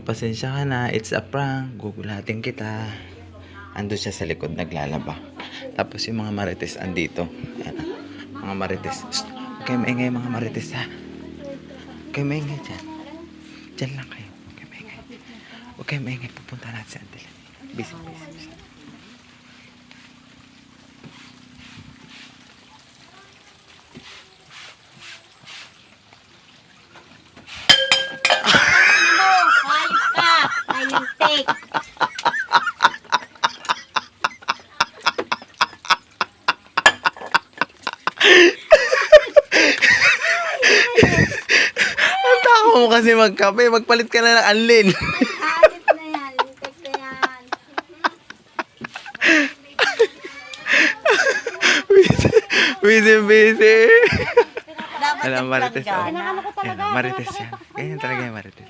Pasensya ka na. It's a prank. Gugulatin kita. Ando siya sa likod, naglalaba. Tapos yung mga marites andito. Ayan, mga marites. Huwag kayo maingay mga marites, ha? Huwag kayo maingay dyan. Dyan lang kayo. Huwag kayo maingay. Huwag kayo maingay. Pupunta natin sa Antila. Busy. Take. Ang tao mo kasi magkape. Magpalit ka na ng anlin. Alit na yan. Lintik na yan. Busy. Dapat Alam, marites. Ano ko talaga? Marites yan. Ganyan talaga yung marites.